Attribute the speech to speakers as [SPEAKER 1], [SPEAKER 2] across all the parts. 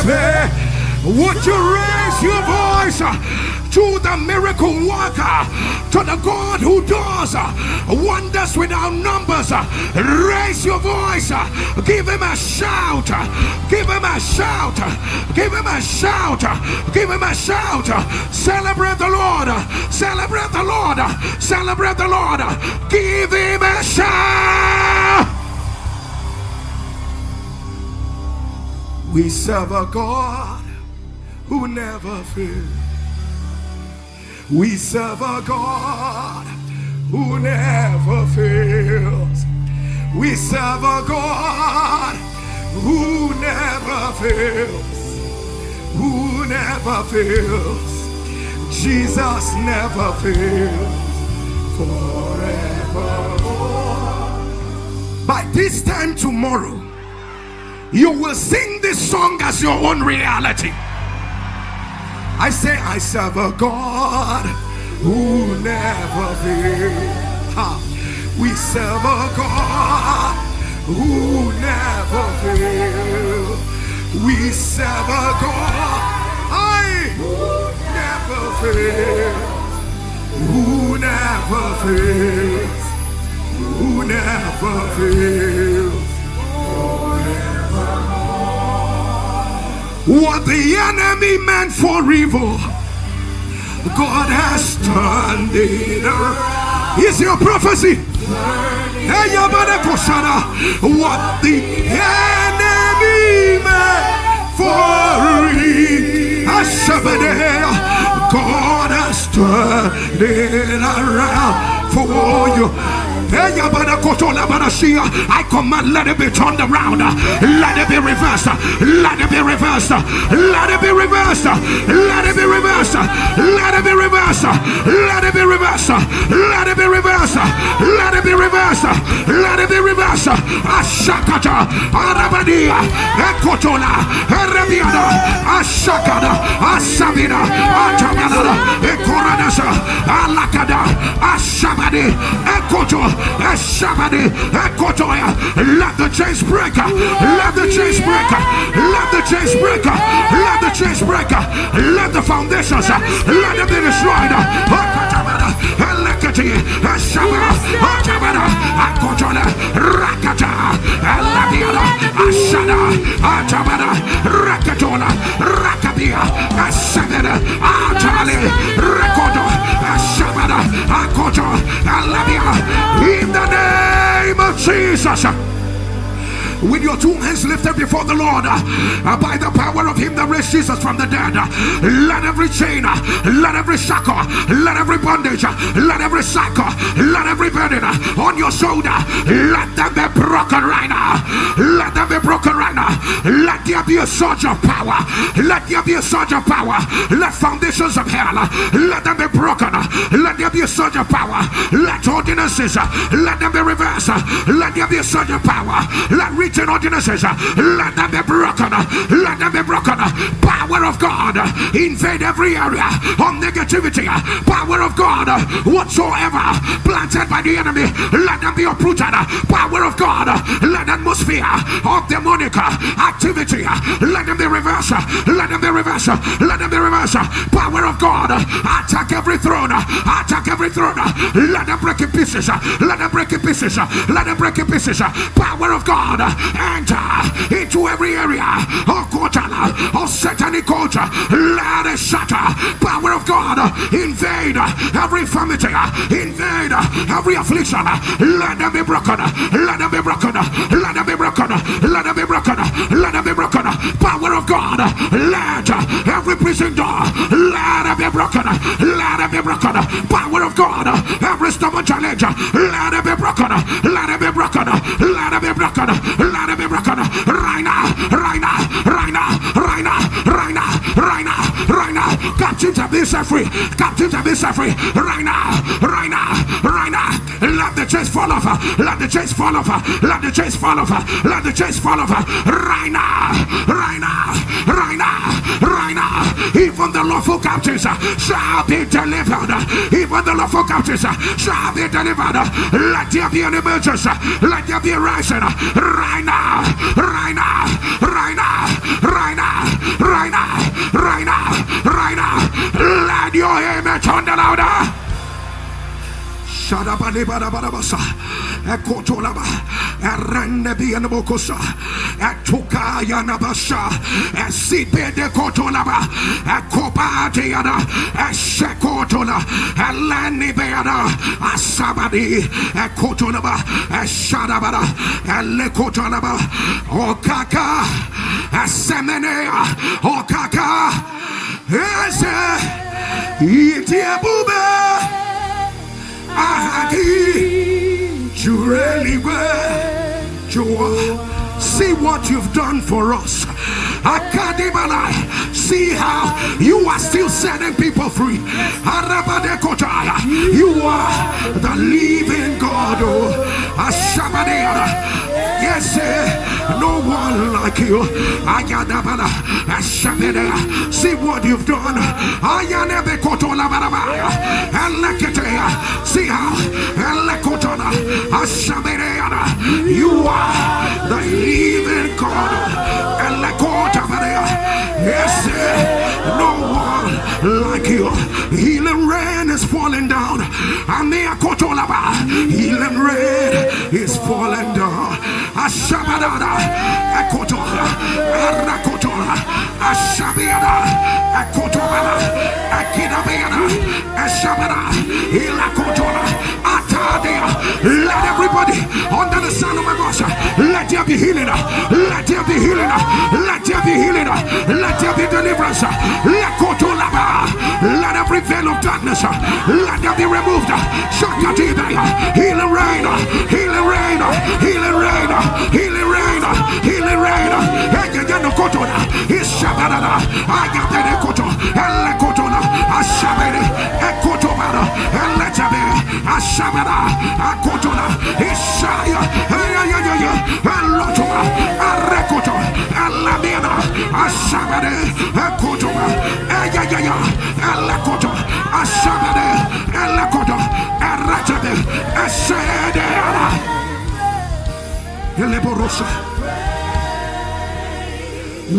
[SPEAKER 1] Would you raise your voice to the miracle worker, to the God who does wonders without numbers? Raise your voice. Give him a shout. Give him a shout. Give him a shout. Give him a shout. Celebrate the Lord. Celebrate the Lord. Celebrate the Lord. Give him a shout. We serve a God who never fails. We serve a God who never fails. We serve a God who never fails. Who never fails. Jesus never fails. Forevermore. By this time tomorrow, you will sing this song as your own reality. I say, I serve a God who never fails. We serve a God who never fails. We serve a God who never fails. Who never fails. Who never fails. What the enemy meant for evil, God has turned it around. Is your prophecy? What the enemy meant for evil, God has turned it around for you. I command, let it be turned around. Let it be reversed. Let it be reversed. Let it be reversed. Let it be reversed. Let it be reversed. Let it be reversed. Let it be reversed. Let it be reversed. Let it be reversed. Ashakata, Arabadia, Ekotola, Arabiana, Ashakada, Asabina, Atamana, Ekoranasa, Alakada, Ashabadi, Ekoto. Somebody, let the chains break. Let the chains break. Let the chains break. Let the chains break. Let the foundations, let them be destroyed. In the name of Jesus. With your two hands lifted before the Lord, by the power of him that raised Jesus from the dead, let every chain, let every shackle, let every bondage, let every cycle, let every burden on your shoulder, let them be broken right now. Let them be broken right now. Let there be a surge of power. Let there be a surge of power. Let foundations of hell, let them be broken. Let there be a surge of power. Let ordinances, let them be reversed. Let there be a surge of power. Let ordinances, let them be broken. Let them be broken. Power of God, invade every area of negativity. Power of God, whatsoever planted by the enemy, let them be uprooted. Power of God, let atmosphere of demonic activity, let them be reversed. Let them be reversed. Let them be reversed. Power of God, attack every throne. Attack every throne. Let them break in pieces. Let them break in pieces. Let them break in pieces. Power of God, enter into every area of culture, of satanic culture. Let it shatter. Power of God, invade every infirmity, invade every affliction. Let them be broken. Let them be broken. Let them be broken. Let them be broken. Let them be broken. Power of God, let every prison door, let it be broken. Let it be broken. Power of God, every stubborn challenge, let it be broken. Let it be broken. Let it be broken. Let it be broken right now, right now, right now, right now, right now, right now, right now. Captives have been set free. Captives have been set free right now, right now, right now. Let the chains fall off. Let the chains fall off. Let the chains fall off. Let the chains fall off right now, right now, right now, right now. Even the lawful captives shall be delivered. Even the lawful captives shall be delivered. Let there be an emergence. Let there be a rising right now, right now, right now, right now, right now, right now, right now. Let your amen turn the louder. Shadabalibadabasa, Ekotolaba, Erendebianabokosa, Etukayanabasha, Esipede Kotolaba, Ekopatiana, Eshekotola, Elanibeana, Asabadi, Ekotolaba, Eshadabada, Elekotolaba, Okaka, Esemenea, Okaka, Ese, Itiabube. You really were. See what you've done for us. See how you are still setting people free. You are the living God. Yes, no one like you. See what you've done. See how you are the living God. Yes, no one like you. Healing rain is falling down. Healing rain is falling down. Ashabada, Ekotola, Arakotola, Ashabiada, Ekotola, Akinabiana, Ashabada, Ilakotola, Atadia. Let everybody under the sound of my voice, let there be healing, let there be healing, let there be healing, let there be deliverance. Let every veil of darkness, let there be removed. Healing rain, healing rain, healing rain, healing rain, healing rain.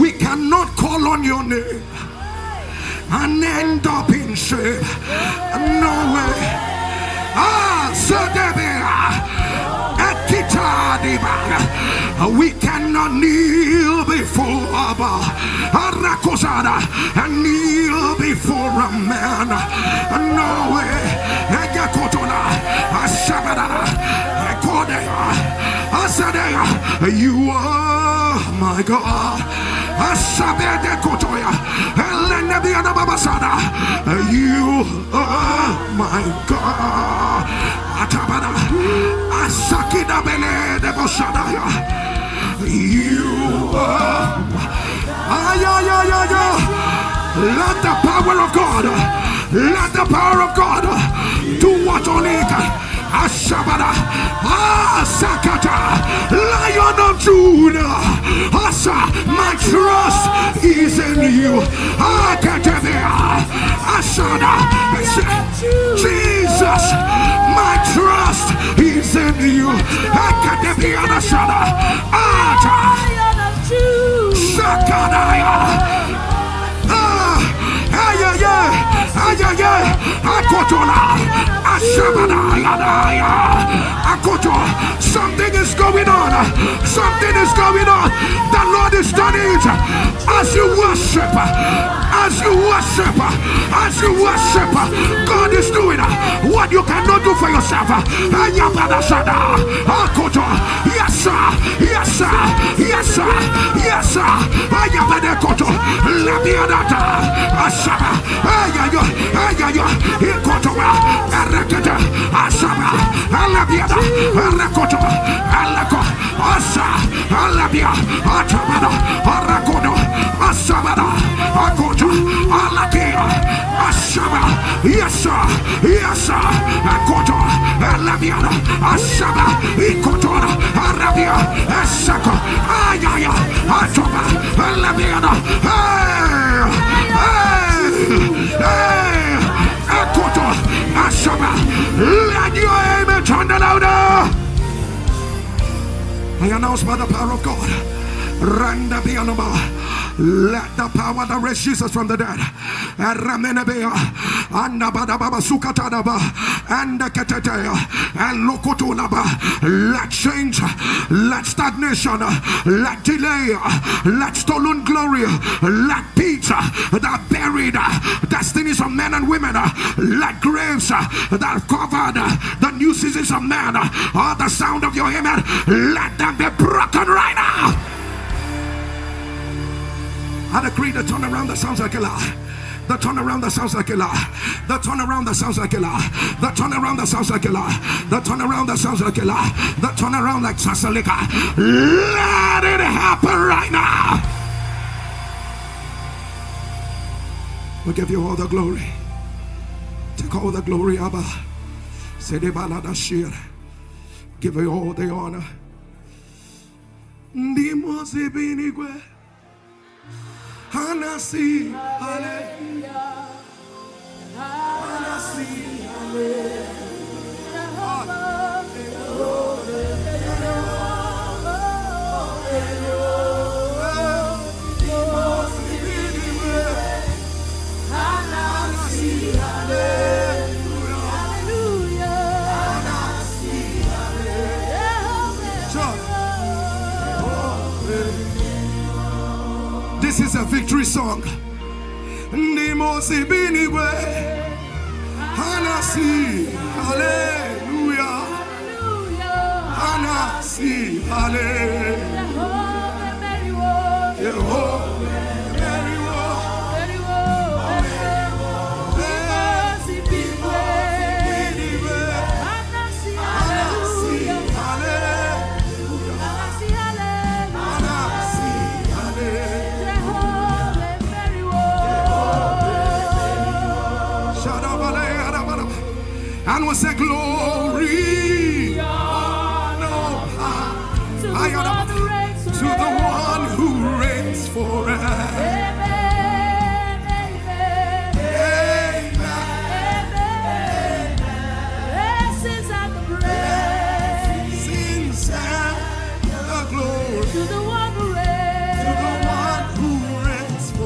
[SPEAKER 1] We cannot call on your name and end up in shame. No way. We cannot kneel before Abba and kneel before a man. No way. You are my God. You are my God. You are. Let the power of God, let the power of God do what only it can. Ashabada, Sakata, Lion of Judah, Asa, my trust is in you. Ashada, Jesus, my trust is in you. Akademiana Shada, Ata, Sakadaya, something is going on. Something is going on. The Lord is doing it. As you worship, as you worship, as you worship, God is doing what you cannot do for yourself. Yes, sir. Yes, sir. Yes, sir. Yes, sir. Yes, sir. Yes, sir. Ashaba, Ikotora, Arabia, Asaka, Ayaya, Atoba, Alabiana, Akoto, Ashaba, let your amen turn the louder. I announce by the power of God, Randa Bianaba, Let the power that raised Jesus from the dead, let change, let stagnation, let delay, let stolen glory, let peace that buried destinies of men and women, let graves that covered the new seasons of man, or the sound of your amen, let them be broken right now. I decree the turnaround that sounds like a lie. The turnaround that sounds like a lie. The turnaround that sounds like a lie. The turnaround that sounds like a lie. The turnaround that sounds like a lie. The turnaround like Sasalika. Let it happen right now. We give you all the glory. Take all the glory, Abba. Give you all the honor. Anasi, hallelujah. Anasi, This is a victory song. Hallelujah. Anasi, hallelujah. And we say glory, honor, to the one who reigns forever. Amen, amen, amen. Blessings and the praise, blessings and the glory to the one who reigns forever.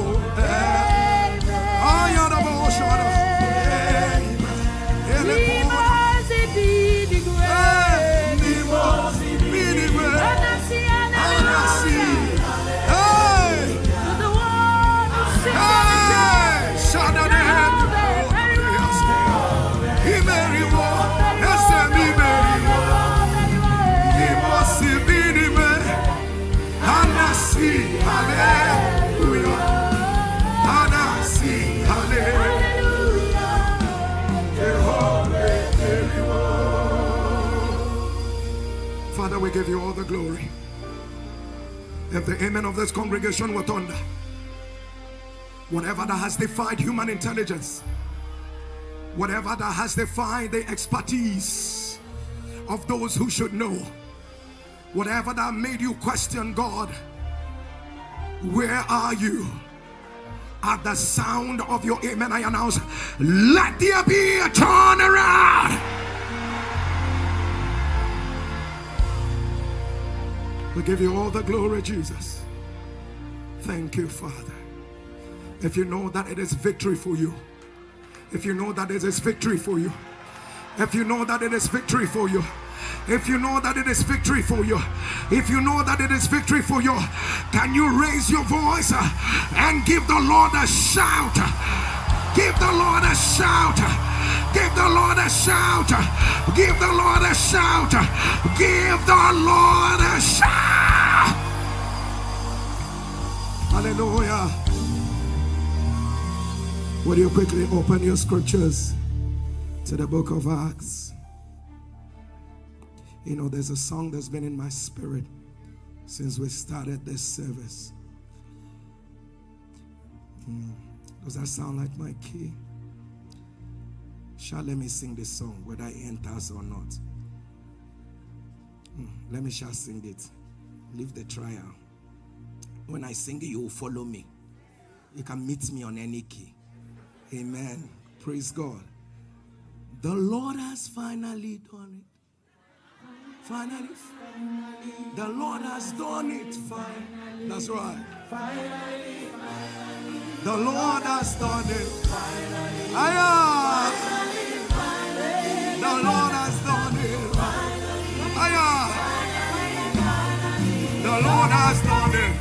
[SPEAKER 1] Father, we give you all the glory. If the amen of this congregation were thunder, whatever that has defied human intelligence, whatever that has defied the expertise of those who should know, whatever that made you question God, where are you? At the sound of your amen, I announce, let there be a turnaround. We give you all the glory, Jesus. Thank you, Father. If you know that it is victory for you, if you know that it is victory for you, if you know that it is victory for you, if you know that it is victory for you, if you know that it is victory for you, can you raise your voice and give the Lord a shout? Give the Lord a shout. Give the Lord a shout. Give the Lord a shout. Give the Lord a shout. Hallelujah. Will you quickly open your scriptures to the book of Acts? You know, there's a song that's been in my spirit since we started this service. Does that sound like my key? Shall let me sing this song, whether it enters or not. Let me shall sing it. Leave the trial. When I sing it, you will follow me. You can meet me on any key. Amen. Praise God. The Lord has finally done it. Finally, the Lord has done it. Finally. That's right. Finally. The Lord has done it. Finally. The Lord has done it. The Lord has done it.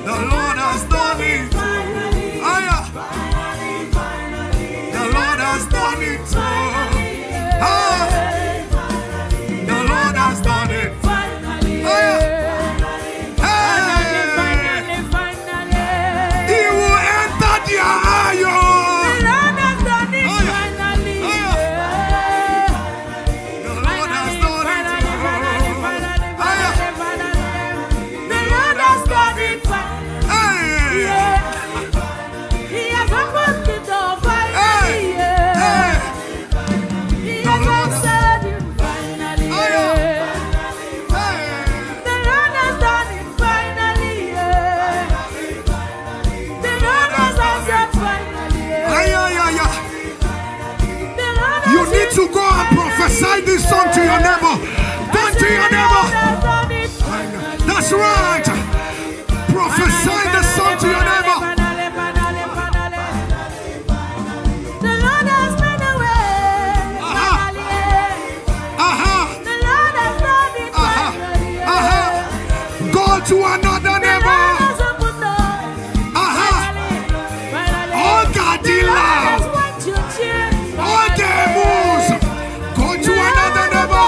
[SPEAKER 1] The Lord has done it. The Lord has done it. The Lord has done it. He will enter the iron. The Lord has done it finally. The Lord has done it. The Lord has done it finally. He has opened the door finally. He has answered you finally. The Lord has done it finally. The Lord has answered finally. You need to go and prophesy this song to your neighbor. Turn to your neighbor. That's right. Prophesy the song to your neighbor. The Lord has made a way. The Lord has done it finally. Go to another neighbor. All Gadila. All devils. Go to another neighbor.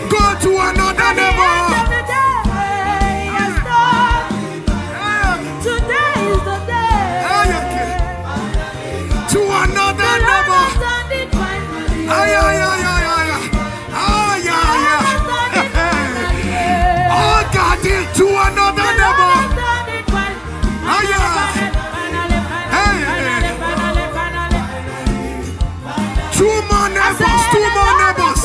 [SPEAKER 1] Go to another neighbor. Today is the day. To another neighbor. Oh God, to another neighbor. Two more neighbors. Two more neighbors.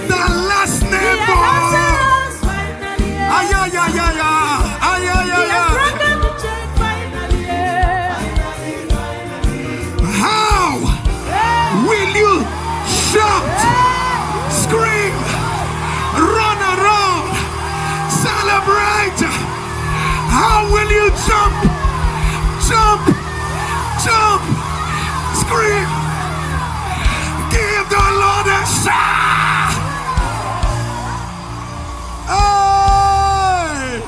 [SPEAKER 1] The last neighbor. How will you shout, scream, run around, celebrate? How will you jump, jump, jump, scream? Give the Lord a shout. Hey!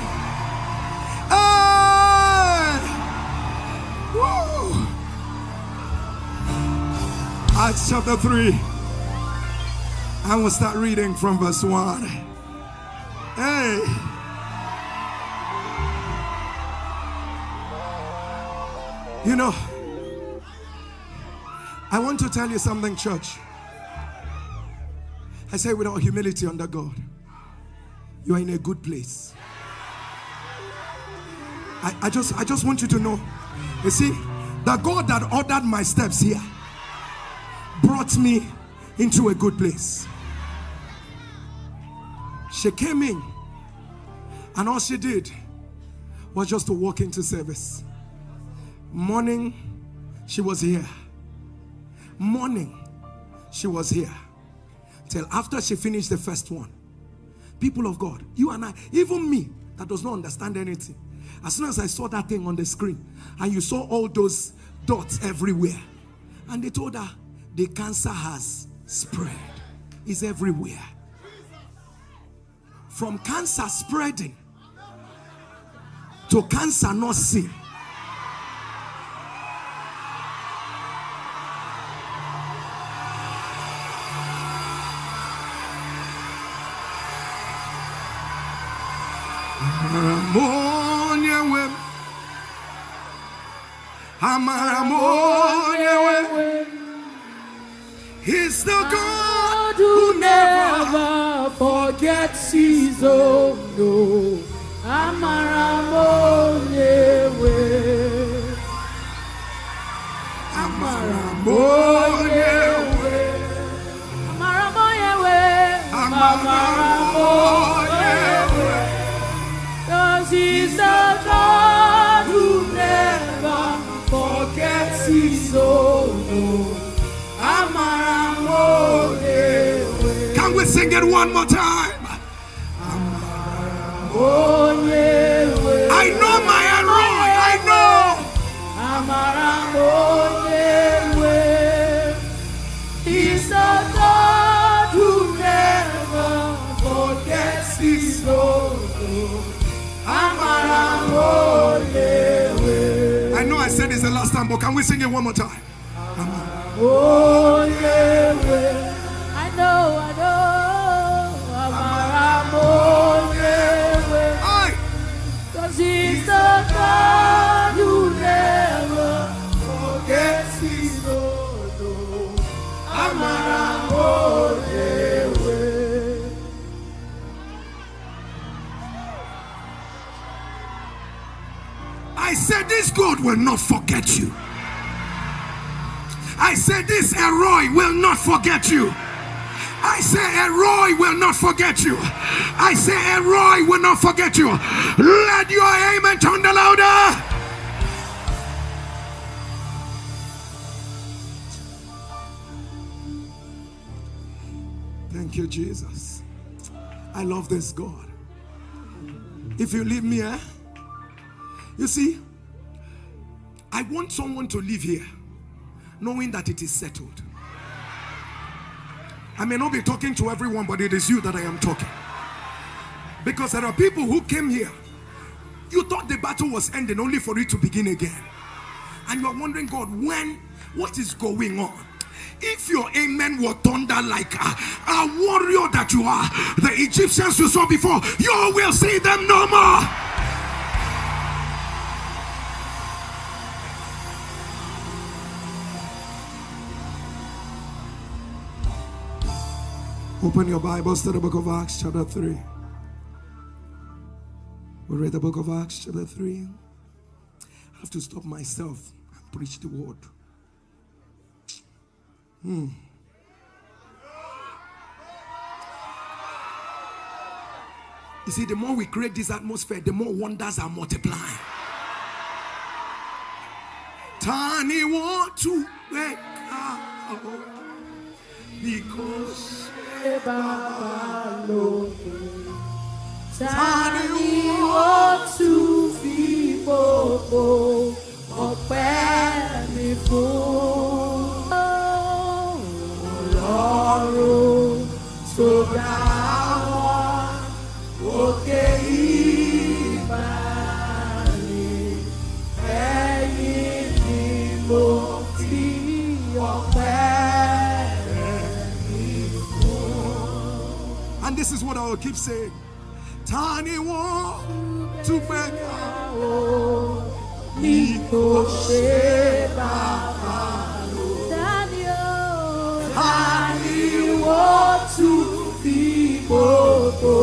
[SPEAKER 1] Hey! Woo! Acts chapter 3. I will start reading from verse 1. Hey! You know, I want to tell you something, church. I say with all humility under God, you are in a good place. I just want you to know, you see, the God that ordered my steps here brought me into a good place. She came in, and all she did was just to walk into service. Morning, she was here. Morning, she was here. Till after she finished the first one. People of God, you and I, even me, that does not understand anything. As soon as I saw that thing on the screen, and you saw all those dots everywhere, and they told her, the cancer has spread. It's everywhere. From cancer spreading to cancer not seen. He's the God who never forgets his own. No, Amaramonewe. Sing it one more time. I know my Elroy. I know.
[SPEAKER 2] He's a God who never forgets his own.
[SPEAKER 1] I know I said this the last time, but can we sing it one more time?
[SPEAKER 2] Oh, yeah, I know. Because he's the God who never forgets his own.
[SPEAKER 1] I said this God will not forget you. I said this Elroy will not forget you. I say Elroy will not forget you. I say Elroy will not forget you. Let your amen turn the louder. Thank you, Jesus. I love this God. If you leave me here, you see, I want someone to live here knowing that it is settled. I may not be talking to everyone, but it is you that I am talking. Because there are people who came here, you thought the battle was ending only for it to begin again. And you are wondering, God, what is going on? If your amen will thunder like a warrior that you are, the Egyptians you saw before, you will see them no more. Open your Bibles to the book of Acts chapter 3. We read the book of Acts chapter 3. I have to stop myself and preach the word. You see, the more we create this atmosphere, the more wonders are multiplying. Tani want to wake up because
[SPEAKER 2] Tani want to be bobo ọpẹ́ mi fún Ọlọ́run tó dá wọn òkè ìbàlẹ̀ ẹ̀yìn ni mo fi ọpẹ́ mi fún.
[SPEAKER 1] And this is what I will keep saying. Tani want to make
[SPEAKER 2] ní kò ṣe bàbá lò. Tani wọ́n tún fi gbogbo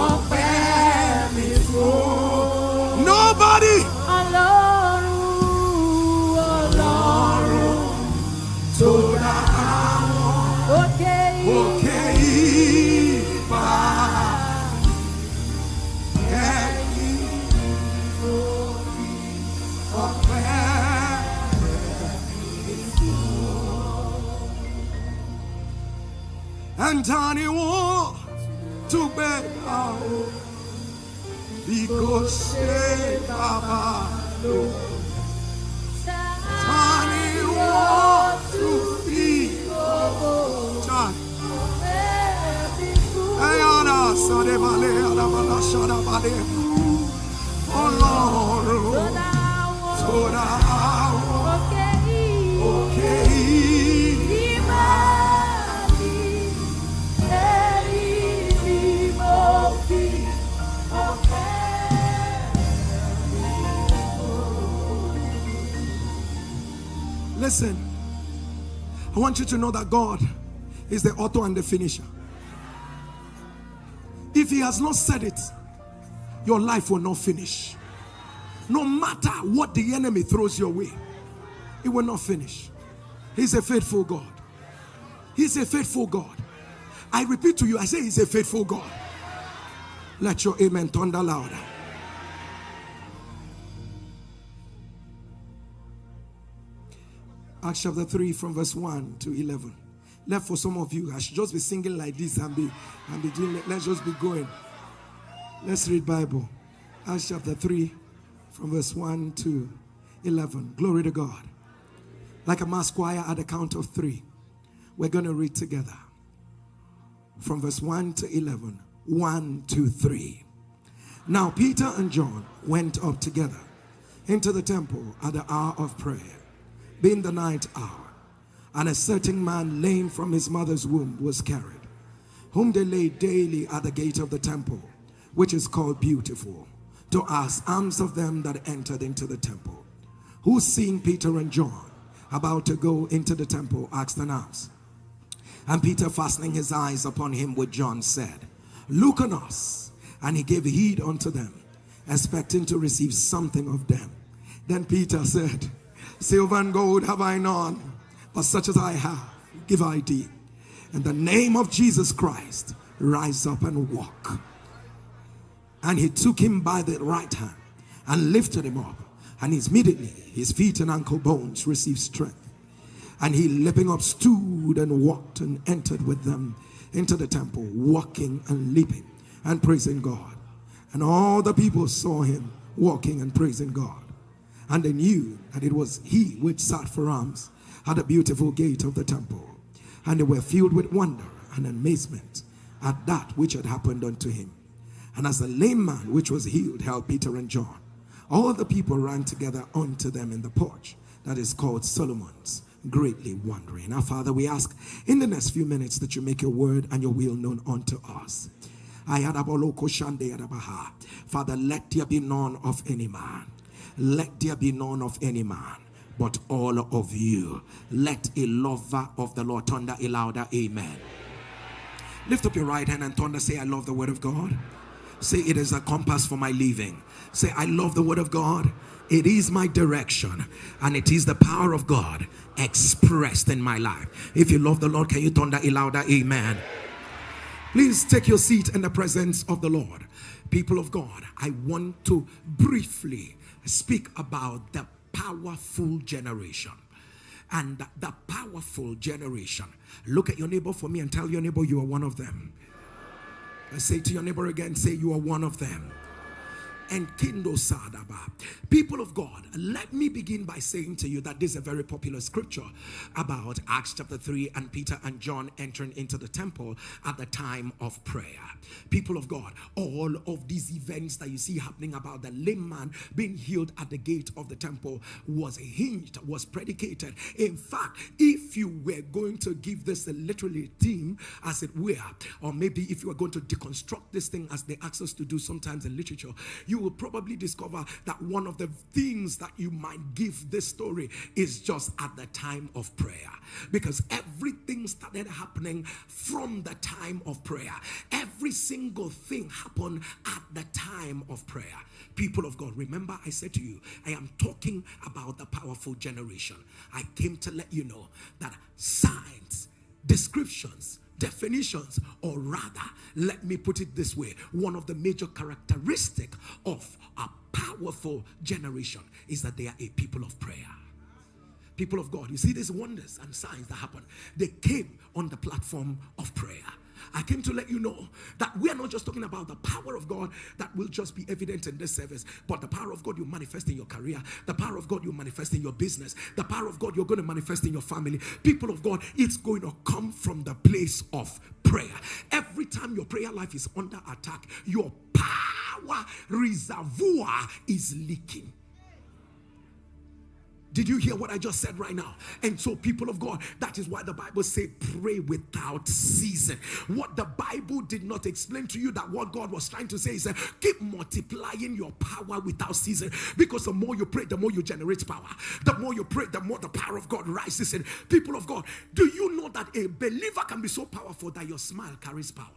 [SPEAKER 2] ọpẹ́ mi fún.
[SPEAKER 1] Nobody.
[SPEAKER 2] Ọlọ́run tó dá àwọn òkè ìbà.
[SPEAKER 1] And Tani want to beg out because she Baba no. Tani want to be John. Ayana sade bale ada bala shada bale. Oh Lord, soda okay. Listen, I want you to know that God is the author and the finisher. If He has not said it, your life will not finish. No matter what the enemy throws your way, it will not finish. He's a faithful God. He's a faithful God. I repeat to you, I say He's a faithful God. Let your amen thunder louder. Acts chapter 3 from verse 1 to 11. left for some of you. I should just be singing like this and be doing. Let's just be going. Let's read Bible. Acts chapter 3, from verse 1 to 11. Glory to God. Like a mass choir at the count of 3, we're going to read together. From verse 1 to 11. 1, 2, 3. Now Peter and John went up together into the temple at the hour of prayer, being the ninth hour. And a certain man lame from his mother's womb was carried, whom they laid daily at the gate of the temple, which is called Beautiful, to ask alms of them that entered into the temple. Who, seeing Peter and John about to go into the temple, asked an alms. And Peter, fastening his eyes upon him with John, said, Look on us. And he gave heed unto them, expecting to receive something of them. Then Peter said, Silver and gold have I none, but such as I have, give I thee. In the name of Jesus Christ, rise up and walk. And he took him by the right hand and lifted him up. And immediately his feet and ankle bones received strength. And he, leaping up, stood and walked and entered with them into the temple, walking and leaping and praising God. And all the people saw him walking and praising God. And they knew that it was he which sat for alms at the beautiful gate of the temple. And they were filled with wonder and amazement at that which had happened unto him. And as the lame man which was healed held Peter and John, all the people ran together unto them in the porch that is called Solomon's, greatly wondering. Now, Father, we ask in the next few minutes that you make your word and your will known unto us. Father, let there be none of any man. Let there be none of any man, but all of you. Let a lover of the Lord thunder a louder amen. Lift up your right hand and thunder, say, I love the word of God. Say, it is a compass for my living. Say, I love the word of God. It is my direction, and it is the power of God expressed in my life. If you love the Lord, can you thunder a louder amen? Please take your seat in the presence of the Lord. People of God, I want to briefly speak about the powerful generation. And the powerful generation. Look at your neighbor for me and tell your neighbor you are one of them. I say to your neighbor again, say you are one of them. And Kindo Sadaba. People of God, let me begin by saying to you that this is a very popular scripture about Acts chapter 3 and Peter and John entering into the temple at the time of prayer. People of God, all of these events that you see happening about the lame man being healed at the gate of the temple was hinged, was predicated. In fact, if you were going to give this a literally theme, as it were, or maybe if you were going to deconstruct this thing as they ask us to do sometimes in literature, you will probably discover that one of the things that you might give this story is just at the time of prayer, because everything started happening from the time of prayer. Every single thing happened at the time of prayer. People of God, remember I said to you, I am talking about the powerful generation. I came to let you know that signs, descriptions, definitions, or rather, let me put it this way, one of the major characteristics of a powerful generation is that they are a people of prayer. People of God, you see these wonders and signs that happen. They came on the platform of prayer. I came to let you know that we are not just talking about the power of God that will just be evident in this service, but the power of God you manifest in your career, the power of God you manifest in your business, the power of God you're going to manifest in your family. People of God, it's going to come from the place of prayer. Every time your prayer life is under attack, your power reservoir is leaking. Did you hear what I just said right now? And so, people of God, that is why the Bible says pray without ceasing. What the Bible did not explain to you, that what God was trying to say is keep multiplying your power without ceasing. Because the more you pray, the more you generate power. The more you pray, the more the power of God rises in. People of God, do you know that a believer can be so powerful that your smile carries power?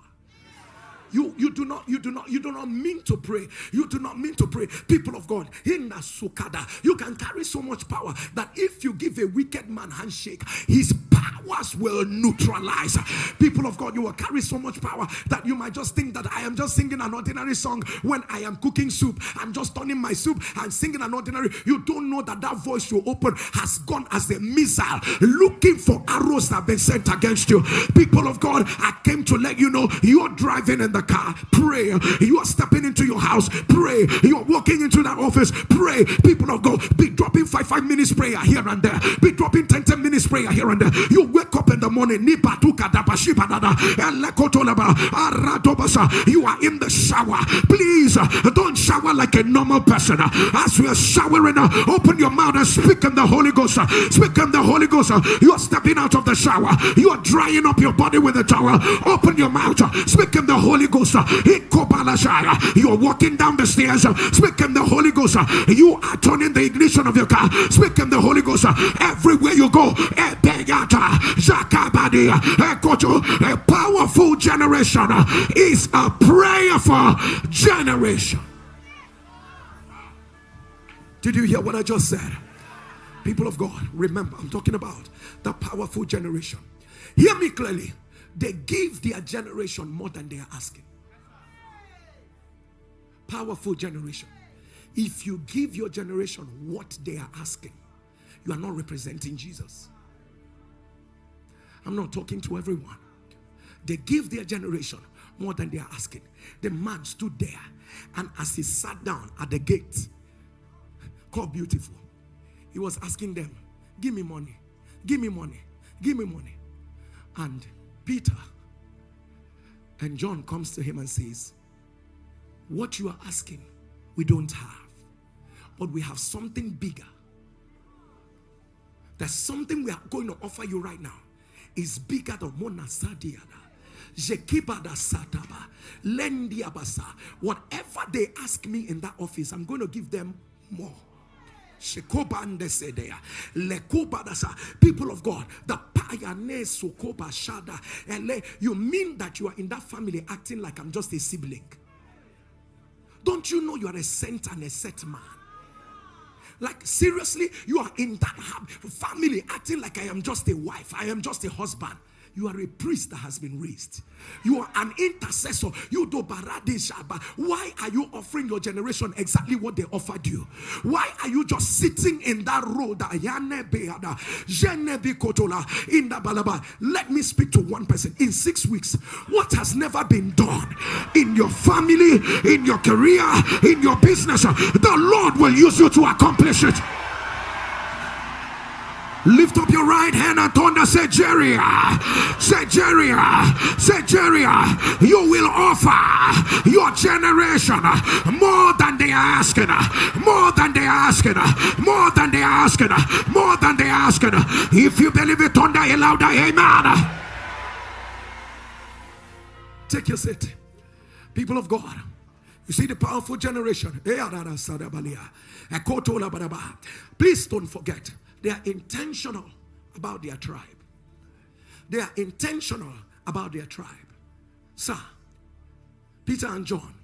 [SPEAKER 1] You do not mean to pray. You do not mean to pray. People of God, in the sukada, you can carry so much power that if you give a wicked man handshake, his power powers will neutralize. People of God, you will carry so much power that you might just think that I am just singing an ordinary song when I am cooking soup. I'm just turning my soup and singing an ordinary. You don't know that voice you open has gone as a missile looking for arrows that have been sent against you. People of God, I came to let you know, you're driving in the car, pray. You are stepping into your house, pray. You're walking into that office, pray. People of God, be dropping 5 minutes prayer here and there, be dropping 10 minutes prayer here and there. You wake up in the morning, you are in the shower. Please don't shower like a normal person. As we are showering, open your mouth and speak in the Holy Ghost. Speak in the Holy Ghost. You are stepping out of the shower, you are drying up your body with a towel. Open your mouth, speak in the Holy Ghost. You are walking down the stairs, speak in the Holy Ghost. You are turning the ignition of your car, speak in the Holy Ghost. Everywhere you go, a powerful generation is a prayerful generation. Did you hear what I just said? People of God, remember, I'm talking about the powerful generation. Hear me clearly. They give their generation more than they are asking. Powerful generation. If you give your generation what they are asking, you are not representing Jesus. I'm not talking to everyone. They give their generation more than they are asking. The man stood there, and as he sat down at the gate, called Beautiful, he was asking them, give me money, give me money, give me money. And Peter and John comes to him and says, what you are asking, we don't have, but we have something bigger. There's something we are going to offer you right now. It's bigger than Mona Sadiana. Whatever they ask me in that office, I'm going to give them more. People of God, the pioneers, you mean that you are in that family acting like I'm just a sibling? Don't you know you are a sent and a set man? Like seriously, you are in that family acting like I am just a wife, I am just a husband. You are a priest that has been raised. You are an intercessor. You do baradishaba. Why are you offering your generation exactly what they offered you? Why are you just sitting in that road? Let me speak to one person. In 6 weeks, what has never been done in your family, in your career, in your business, the Lord will use you to accomplish it. Lift up your right hand and thunder, say Jeria, say Jeria, say Jeria. You will offer your generation more than they are asking, more than they are asking, more than they are asking, more than they are asking. If you believe it, thunder a louder amen. Take your seat. People of God, you see the powerful generation. Please don't forget, they are intentional about their tribe. They are intentional about their tribe. Sir, Peter and John,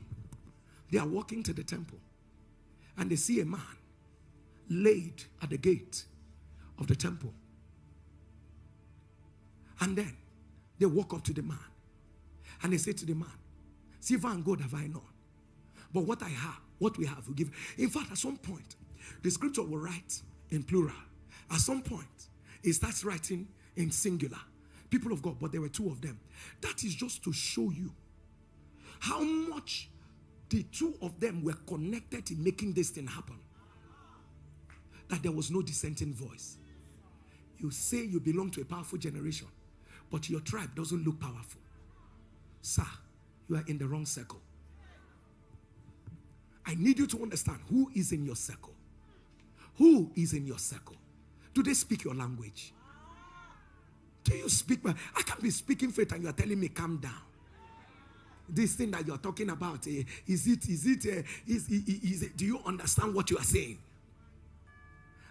[SPEAKER 1] they are walking to the temple and they see a man laid at the gate of the temple. And then they walk up to the man and they say to the man, silver and gold have I none, but what I have, what we have, we give. In fact, at some point, the scripture will write in plural. At some point, it starts writing in singular. People of God, but there were two of them. That is just to show you how much the two of them were connected in making this thing happen. That there was no dissenting voice. You say you belong to a powerful generation, but your tribe doesn't look powerful. Sir, you are in the wrong circle. I need you to understand who is in your circle. Who is in your circle? Do they speak your language? Do you speak? I can't be speaking faith and you are telling me calm down. This thing that you are talking about, do you understand what you are saying?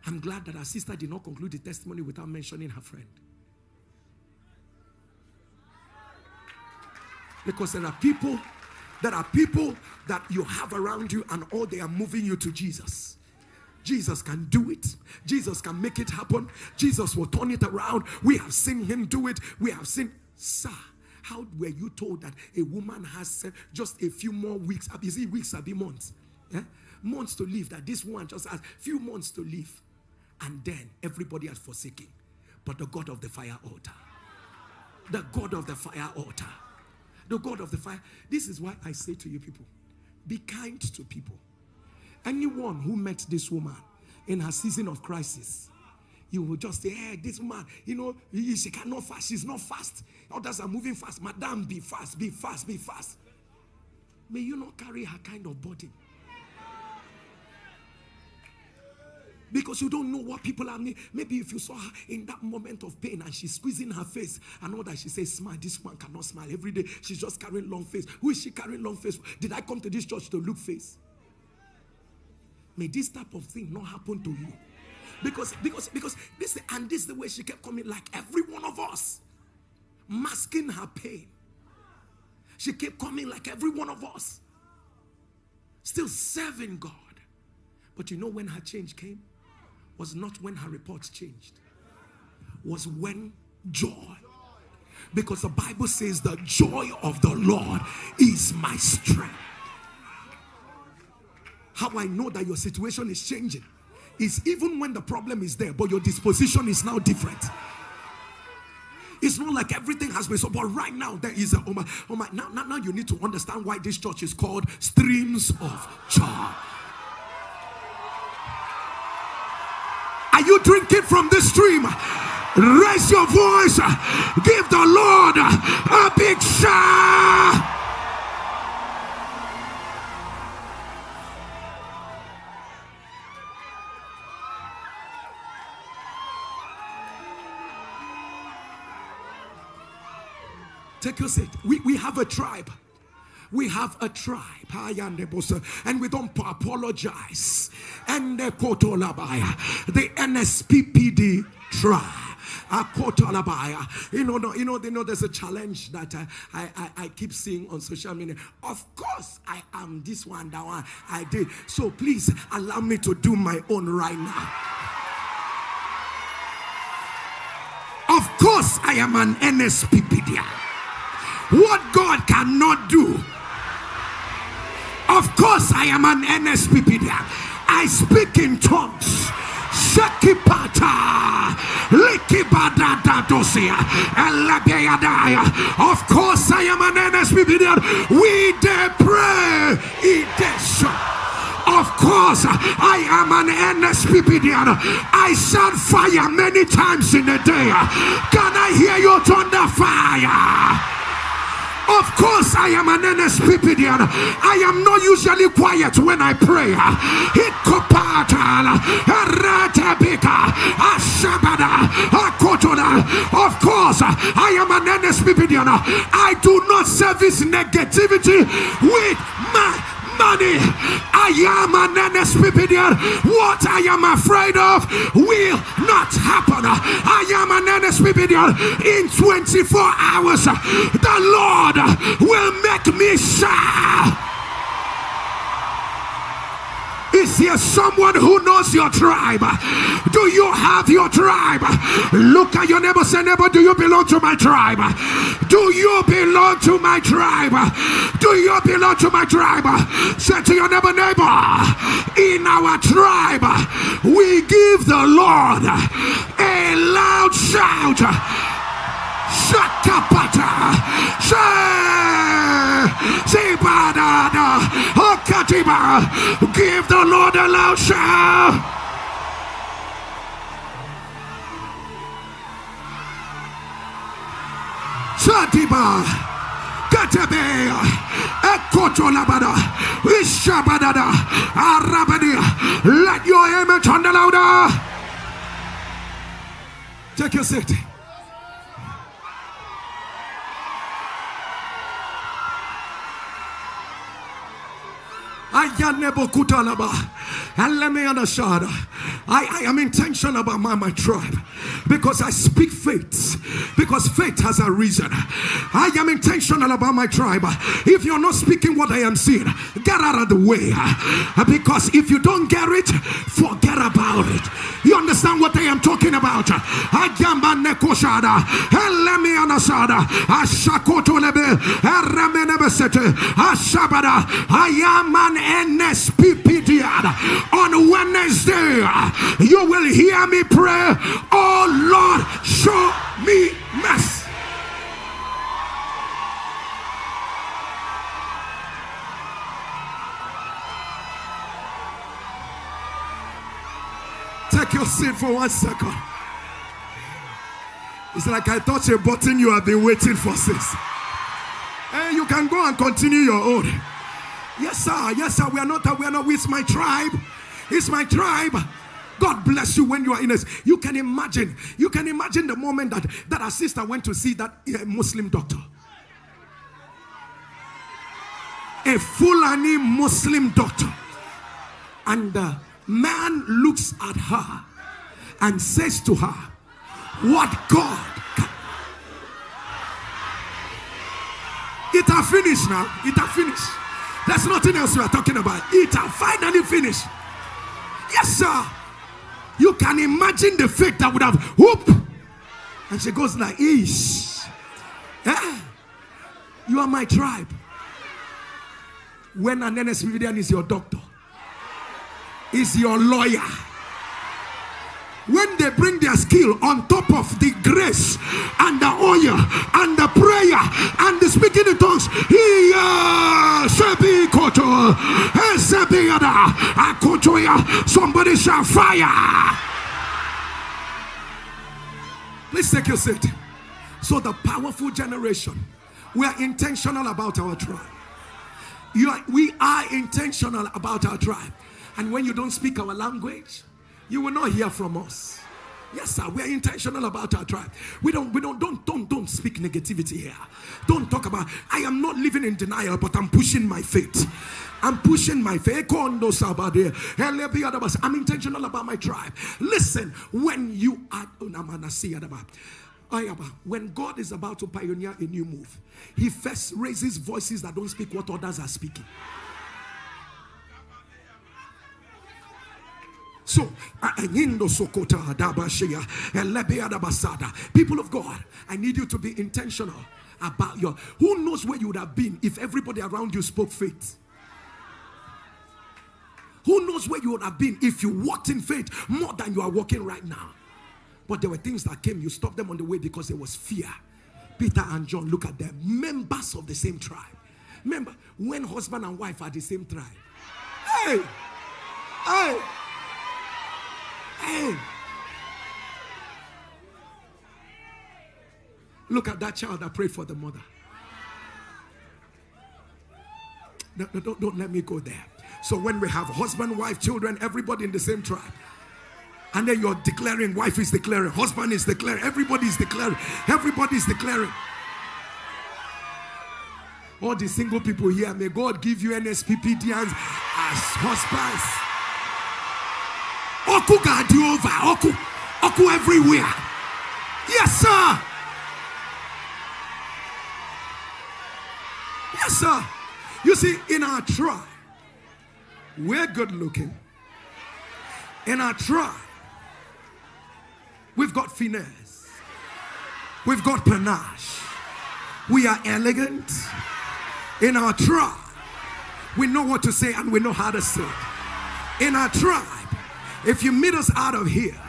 [SPEAKER 1] I'm glad that our sister did not conclude the testimony without mentioning her friend. Because there are people that you have around you and all they are moving you to Jesus. Jesus can do it. Jesus can make it happen. Jesus will turn it around. We have seen him do it. We have seen, sir, how were you told that a woman has just a few more weeks? Is it weeks or be months? Yeah? Months to live. That this one just has few months to live. And then everybody has forsaken. But the God of the fire altar. The God of the fire altar. The God of the fire. This is why I say to you people, be kind to people. Anyone who met this woman in her season of crisis, you will just say, hey, this woman, she cannot fast. She's not fast. Others are moving fast. Madam, be fast, be fast, be fast. May you not carry her kind of body. Because you don't know what people are. Maybe if you saw her in that moment of pain and she's squeezing her face and all that, she says, smile. This one cannot smile every day. She's just carrying long face. Who is she carrying long face? Did I come to this church to look face? May this type of thing not happen to you. Because this is the way she kept coming, like every one of us, masking her pain. She kept coming like every one of us, still serving God. But you know when her change came? Was not when her reports changed. Was when joy. Because the Bible says the joy of the Lord is my strength. How I know that your situation is changing is even when the problem is there, but your disposition is now different. It's not like everything has been so, but right now there is a now you need to understand why this church is called Streams of Joy. Are you drinking from this stream? Raise your voice. Give the Lord a big shout. Take your seat. We have a tribe. We have a tribe. And we don't apologize. And the NSPPD tribe. There's a challenge that I keep seeing on social media. Of course, I am this one, that one I did. So please allow me to do my own right now. Of course, I am an NSPPD. What God cannot do. Of course, I am an NSPPD. I speak in tongues. Shakipata, Likibada dosia, Elabeadaya. Of course, I am an NSPPD. We de pray in this. Of course, I am an NSPPD. I shout fire many times in a day. Can I hear you thunder fire? Of course, I am an NSPPD. I am not usually quiet when I pray. Of course, I am an NSPPD. I do not service negativity with my money. I am an NSPPD. What I am afraid of will not happen. I am an NSPPD. In 24 hours, the Lord will make me shout. Is here someone who knows your tribe? Do you have your tribe? Look at your neighbor, say, neighbor, do you belong to my tribe? Do you belong to my tribe? Do you belong to my tribe? Say to your neighbor, neighbor, in our tribe, we give the Lord a loud shout. Shakapata, Zibadada, Okatiba, give the Lord a loud shout. Shatiba, Katabea, Ekotolabada, Ishabadada, Arabadia, let your amen turn louder. Take your seat. Ayanebo kutalaba, and let me understand. I am intentional about my tribe because I speak faith, because faith has a reason. I am intentional about my tribe. If you're not speaking what I am seeing, get out of the way, because if you don't get it, forget about it. You understand what I am talking about? I am an NSPPD. On Wednesday, you will hear me pray, oh Lord, show me mercy. Take your seat for 1 second. It's like I touch a button you have been waiting for since. And you can go and continue your own. Yes, sir. Yes, sir. We are not. It's my tribe. It's my tribe. God bless you when you are in this. You can imagine the moment that our sister went to see that Muslim doctor. A Fulani Muslim doctor. And the man looks at her and says to her, what God can. It has finished now. It has finished. There's nothing else we are talking about. It has finally finished. Yes, sir. You can imagine the faith that would have whoop. And she goes like, ish. You are my tribe. When an NSPVDN is your doctor, is your lawyer. When they bring their skill on top of the grace and the oil and the prayer and the speaking in tongues, somebody shall fire. Please take your seat. So the powerful generation, we are intentional about our tribe. We are intentional about our tribe. And when you don't speak our language, you will not hear from us. Yes, sir. We are intentional about our tribe. Don't speak negativity here. Don't talk about. I am not living in denial, but I'm pushing my faith. I'm pushing my faith. I'm intentional about my tribe. Listen, when you are when God is about to pioneer a new move, He first raises voices that don't speak what others are speaking. So, people of God, I need you to be intentional about your. Who knows where you would have been if everybody around you spoke faith? Who knows where you would have been if you walked in faith more than you are walking right now? But there were things that came, you stopped them on the way because there was fear. Peter and John, look at them, members of the same tribe. Remember, when husband and wife are the same tribe. Hey! Hey! Hey! Look at that child that prayed for the mother. No, don't let me go there. So when we have husband, wife, children, everybody in the same tribe, and then you're declaring, wife is declaring, husband is declaring, everybody is declaring, everybody is declaring. All the single people here, may God give you NSPPDians as husbands. Oku Gadiova, Oku everywhere. Yes, sir. Yes, sir. You see, in our tribe, we're good looking. In our tribe, we've got finesse. We've got panache. We are elegant. In our tribe, we know what to say and we know how to say it. In our tribe, if you meet us out of here,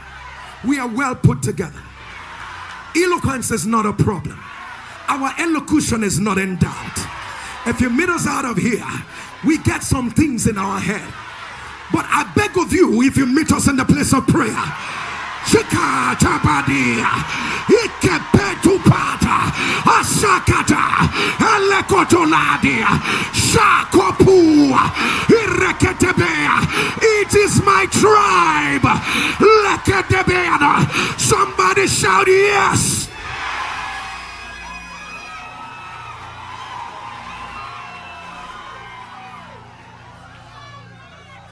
[SPEAKER 1] we are well put together. Eloquence is not a problem. Our elocution is not in doubt. If you meet us out of here, we get some things in our head. But I beg of you, if you meet us in the place of prayer, Shika Tabadia, Ikepetupata, Asakata, Elekotoladia, Shakopu, Ireketebea. It is my tribe. Leketebea. Somebody shout yes.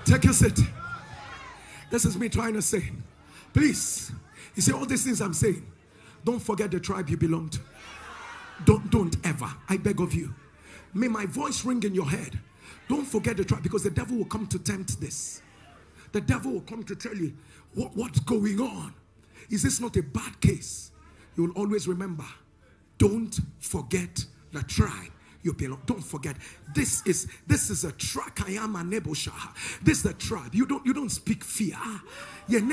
[SPEAKER 1] Take your seat. This is me trying to say, please, you see all these things I'm saying, don't forget the tribe you belong to. Don't ever, I beg of you. May my voice ring in your head. Don't forget the tribe, because the devil will come to tempt this. The devil will come to tell you what's going on. Is this not a bad case? You will always remember, don't forget the tribe you belong. Don't forget, this is a tribe. I am a Nebosha. This is the tribe. You don't speak fear. In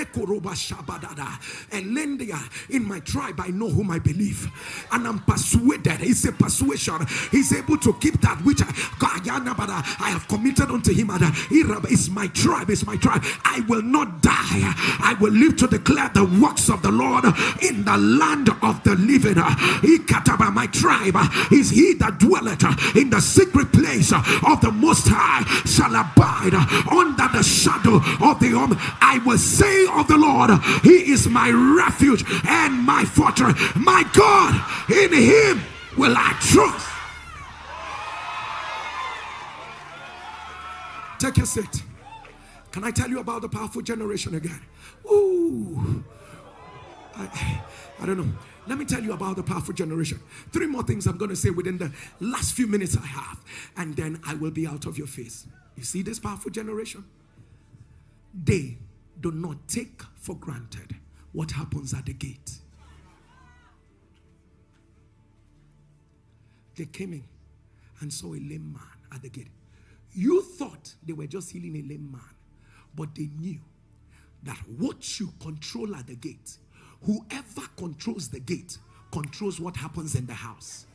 [SPEAKER 1] my tribe, I know whom I believe, and I'm persuaded. It's a persuasion. He's able to keep that which I have committed unto him. It's my tribe. It's my tribe. I will not die. I will live to declare the works of the Lord in the land of the living. My tribe is he that dwelleth in the secret place of the Most High shall abide under the shadow of the Almighty. I will say of the Lord, he is my refuge and my fortress. My God, in him will I trust. Take your seat. Can I tell you about the powerful generation again? Ooh. I don't know. Let me tell you about the powerful generation. 3 more things I'm going to say within the last few minutes I have, and then I will be out of your face. You see this powerful generation? They do not take for granted what happens at the gate. They came in and saw a lame man at the gate. You thought they were just healing a lame man, but they knew that what you control at the gate, whoever controls the gate controls what happens in the house.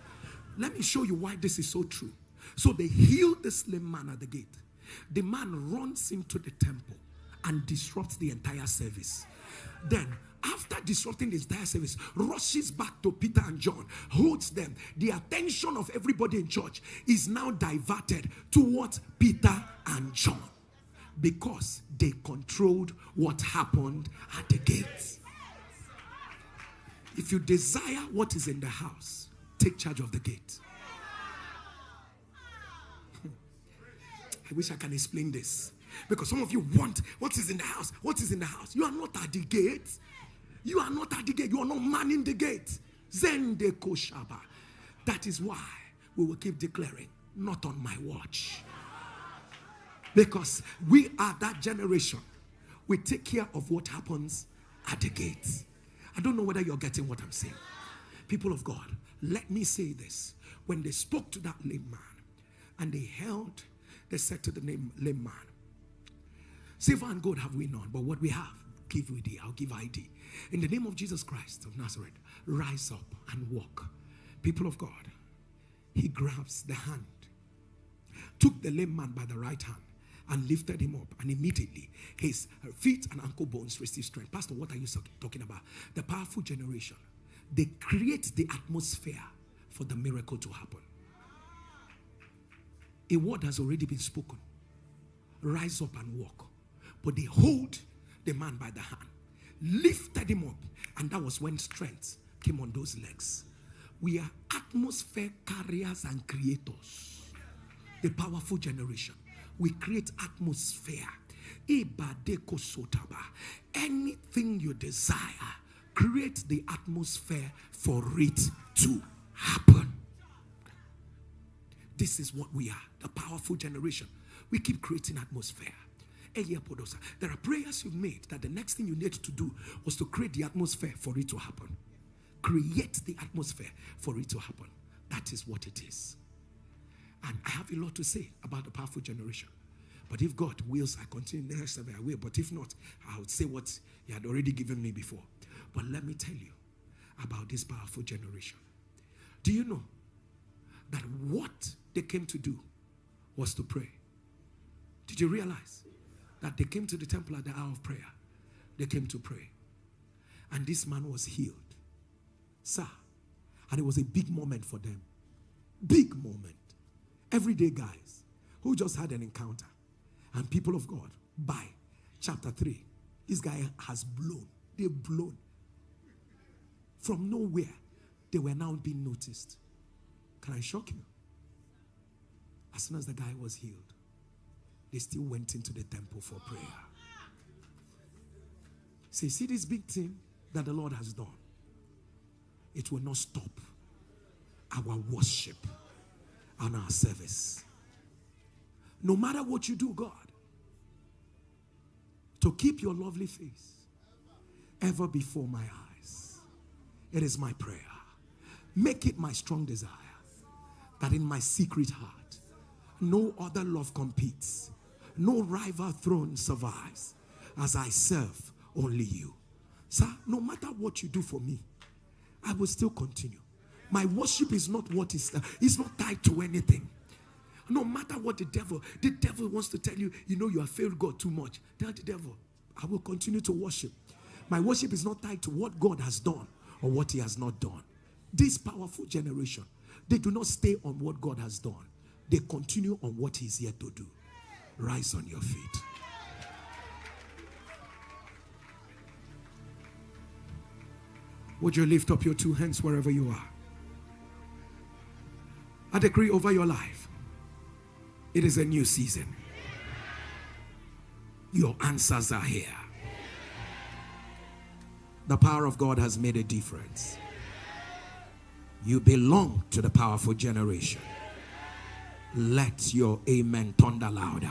[SPEAKER 1] Let me show you why this is so true. So they healed this lame man at the gate. The man runs into the temple and disrupts the entire service. Then, after disrupting the entire service, rushes back to Peter and John, holds them. The attention of everybody in church is now diverted towards Peter and John, because they controlled what happened at the gates. If you desire what is in the house, take charge of the gate. I wish I can explain this, because some of you want what is in the house. What is in the house? You are not at the gate. You are not at the gate. You are not manning the gate. Zende koshaba. That is why we will keep declaring, not on my watch. Because we are that generation. We take care of what happens at the gate. I don't know whether you're getting what I'm saying. People of God, let me say this. When they spoke to that lame man and they said to the lame man, silver and gold have we none, but what we have, give we thee. I'll give ID. In the name of Jesus Christ of Nazareth, rise up and walk. People of God, he grabs the hand, took the lame man by the right hand, and lifted him up, and immediately his feet and ankle bones received strength. Pastor, what are you talking about? The powerful generation. They create the atmosphere for the miracle to happen. A word has already been spoken. Rise up and walk. But they hold the man by the hand, lifted him up, and that was when strength came on those legs. We are atmosphere carriers and creators. The powerful generation. We create atmosphere. Anything you desire, create the atmosphere for it to happen. This is what we are, the powerful generation. We keep creating atmosphere. There are prayers you've made that the next thing you need to do was to create the atmosphere for it to happen. Create the atmosphere for it to happen. That is what it is. And I have a lot to say about the powerful generation. But if God wills, I continue the next survey, I will. But if not, I would say what he had already given me before. But let me tell you about this powerful generation. Do you know that what they came to do was to pray? Did you realize that they came to the temple at the hour of prayer? They came to pray. And this man was healed. Sir. And it was a big moment for them. Big moment. Everyday guys who just had an encounter. And people of God, by chapter 3, this guy has blown. They've blown. From nowhere, they were now being noticed. Can I shock you? As soon as the guy was healed, they still went into the temple for prayer. See this big thing that the Lord has done. It will not stop our worship and our service. No matter what you do, God, to keep your lovely face ever before my eyes. It is my prayer. Make it my strong desire that in my secret heart, no other love competes, no rival throne survives, as I serve only you. Sir, no matter what you do for me, I will still continue. My worship is not what is, it's not tied to anything. No matter what the devil wants to tell you, you have failed God too much. Tell the devil, I will continue to worship. My worship is not tied to what God has done or what he has not done. This powerful generation, they do not stay on what God has done. They continue on what he's here to do. Rise on your feet. Would you lift up your two hands wherever you are? I decree over your life, it is a new season. Your answers are here. The power of God has made a difference. You belong to the powerful generation. Let your amen thunder louder.